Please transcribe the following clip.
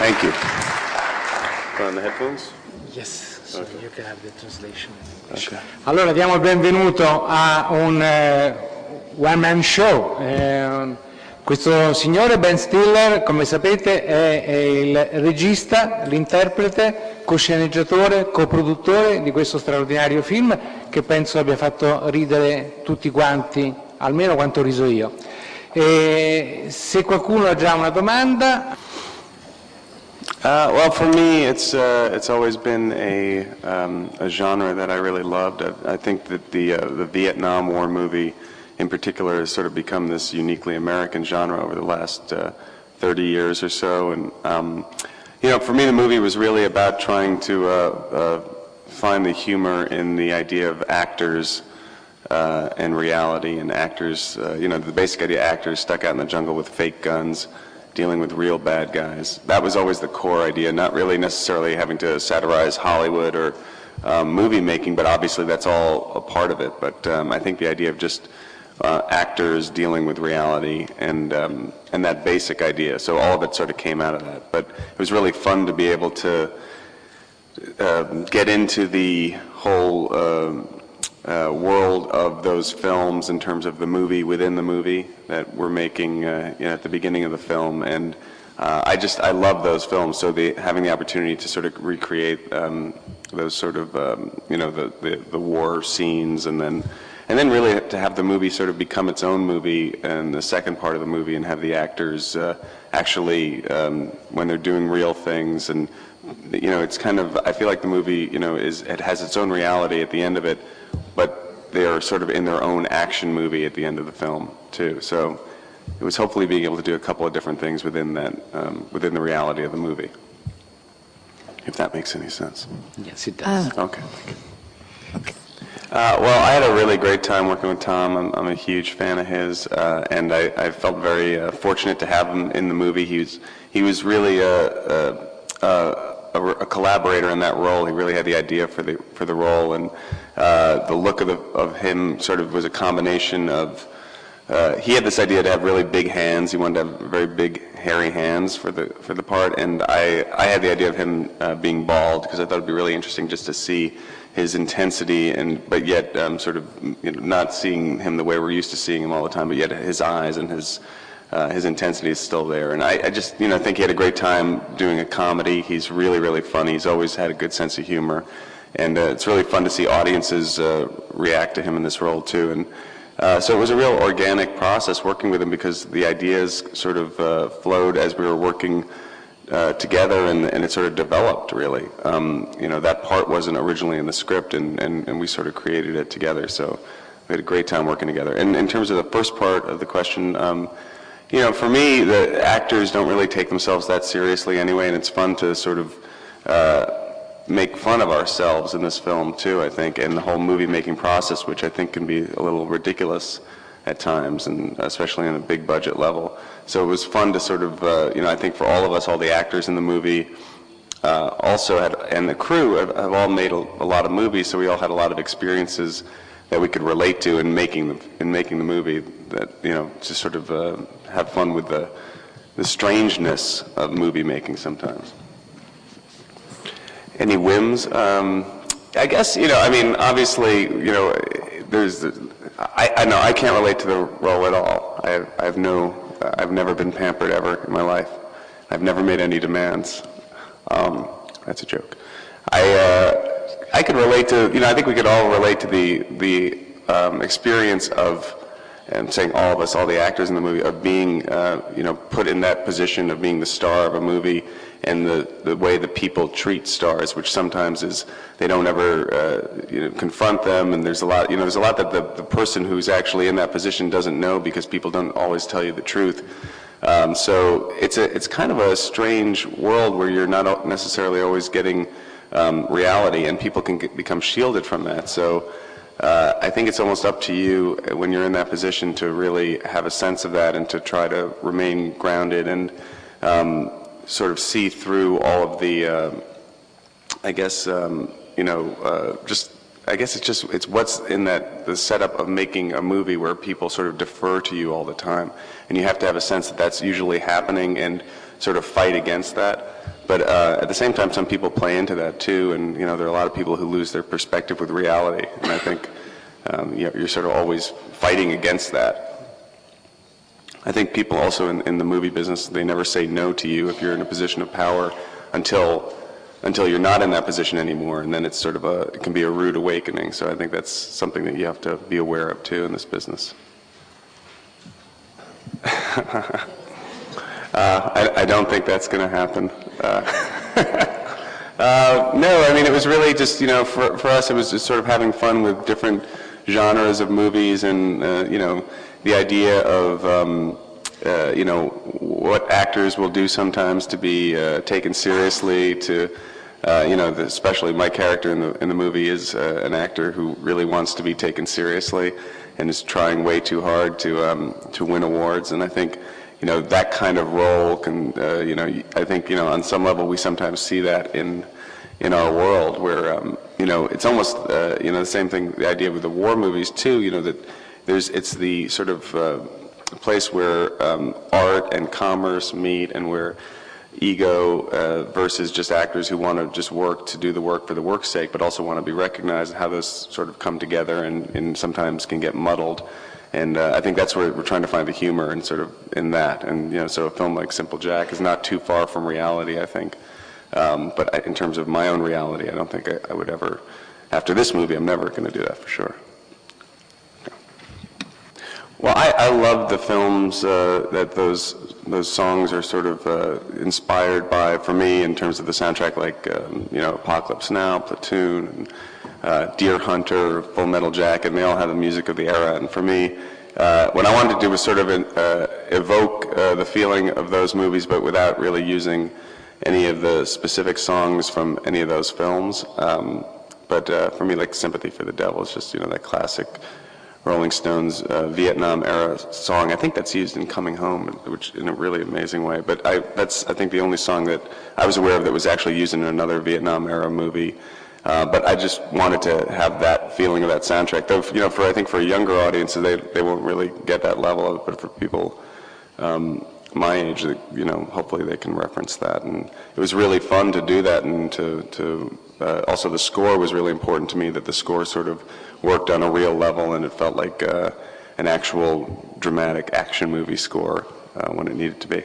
Thank you. On the headphones? Yes, so Okay. you can have the translation. Okay. Allora diamo il benvenuto a un one-man show. Questo signore, Ben Stiller, come sapete, è il regista, l'interprete, co-sceneggiatore, coproduttore di questo straordinario film che penso abbia fatto ridere tutti quanti, almeno quanto ho riso io. E se qualcuno ha già una domanda... Well, for me, it's always been a genre that I really loved. I think that the Vietnam War movie, in particular, has sort of become this uniquely American genre over the last 30 years or so. And you know, for me, the movie was really about trying to find the humor in the idea of actors and reality, and actors. You know, the basic idea: actors stuck out in the jungle with fake guns, dealing with real bad guys. That was always the core idea, not really necessarily having to satirize Hollywood or movie making, but obviously that's all a part of it. But I think the idea of just actors dealing with reality and that basic idea, so all of it sort of came out of that. But it was really fun to be able to get into the whole world of those films in terms of the movie within the movie that we're making you know, at the beginning of the film, and I love those films. So having the opportunity to sort of recreate those sort of you know, the war scenes, and then really to have the movie sort of become its own movie and the second part of the movie, and have the actors actually when they're doing real things, and you know, it's kind of, I feel like the movie, you know, it has its own reality at the end of it, but they are sort of in their own action movie at the end of the film too. So it was hopefully being able to do a couple of different things within that, within the reality of the movie, if that makes any sense. Yes, it does. Okay. Well, I had a really great time working with Tom. I'm a huge fan of his, and I felt very fortunate to have him in the movie. He was really a collaborator in that role. He really had the idea for the role, and the look of him sort of was a combination of. He had this idea to have really big hands. He wanted to have very big, hairy hands for the part, and I had the idea of him being bald, because I thought it'd be really interesting just to see his intensity, but yet sort of, you know, not seeing him the way we're used to seeing him all the time, but yet his eyes and his intensity is still there. And I just, you know, think he had a great time doing a comedy. He's really, really funny. He's always had a good sense of humor. And it's really fun to see audiences react to him in this role too. And so it was a real organic process working with him, because the ideas sort of flowed as we were working together, and it sort of developed, really. You know, that part wasn't originally in the script, and we sort of created it together. So we had a great time working together. And in terms of the first part of the question, you know, for me, the actors don't really take themselves that seriously anyway, and it's fun to sort of make fun of ourselves in this film too, I think, and the whole movie-making process, which I think can be a little ridiculous at times, and especially on a big budget level. So it was fun to sort of, you know, I think for all of us, all the actors in the movie also had, and the crew have all made a lot of movies, so we all had a lot of experiences that we could relate to in making the movie, that, you know, to sort of have fun with the strangeness of movie making sometimes. Any whims? I guess, you know, I mean, obviously, you know, I know I can't relate to the role at all. I've never been pampered ever in my life. I've never made any demands. That's a joke. I could relate to, you know, I think we could all relate to the experience of, and I'm saying all of us, all the actors in the movie, of being, you know, put in that position of being the star of a movie, and the way that people treat stars, which sometimes is they don't ever you know, confront them, and there's a lot, you know, there's a lot that the person who's actually in that position doesn't know, because people don't always tell you the truth. So it's kind of a strange world where you're not necessarily always getting reality, and people can become shielded from that. So I think it's almost up to you when you're in that position to really have a sense of that, and to try to remain grounded and sort of see through all of the, I guess, you know, just, I guess it's what's in the setup of making a movie where people sort of defer to you all the time, and you have to have a sense that that's usually happening and sort of fight against that. But at the same time, some people play into that too, and you know, there are a lot of people who lose their perspective with reality, and I think you're sort of always fighting against that. I think people also in the movie business, they never say no to you if you're in a position of power until you're not in that position anymore, and then it's sort of it can be a rude awakening. So I think that's something that you have to be aware of too in this business. I don't think that's going to happen. No, I mean, it was really just, you know, for us, it was just sort of having fun with different genres of movies, and you know, the idea of you know, what actors will do sometimes to be taken seriously, to you know, especially my character in the movie is an actor who really wants to be taken seriously and is trying way too hard to win awards. And I think, you know, that kind of role can, you know, I think, you know, on some level we sometimes see that in our world, where you know, it's almost you know, the same thing, the idea with the war movies too, you know, that it's the sort of place where art and commerce meet, and where ego versus just actors who want to just work to do the work for the work's sake, but also want to be recognized, and how those sort of come together and sometimes can get muddled. And I think that's where we're trying to find the humor and sort of in that. And you know, so a film like Simple Jack is not too far from reality, I think. But in terms of my own reality, I don't think I would ever, after this movie, I'm never going to do that for sure. Well, I love the films that those songs are sort of inspired by, for me, in terms of the soundtrack, like you know, Apocalypse Now, Platoon, and Deer Hunter, Full Metal Jacket, and they all have the music of the era. And for me, what I wanted to do was sort of evoke the feeling of those movies, but without really using any of the specific songs from any of those films. But for me, like Sympathy for the Devil is just, you know, that classic Rolling Stones Vietnam era song. I think that's used in Coming Home, which in a really amazing way. But that's, I think, the only song that I was aware of that was actually used in another Vietnam era movie. But I just wanted to have that feeling of that soundtrack. Though, you know, I think for a younger audience, they won't really get that level of it. But for people my age, you know, hopefully they can reference that. And it was really fun to do that, and to also the score was really important to me, that the score sort of worked on a real level, and it felt like an actual dramatic action movie score when it needed to be.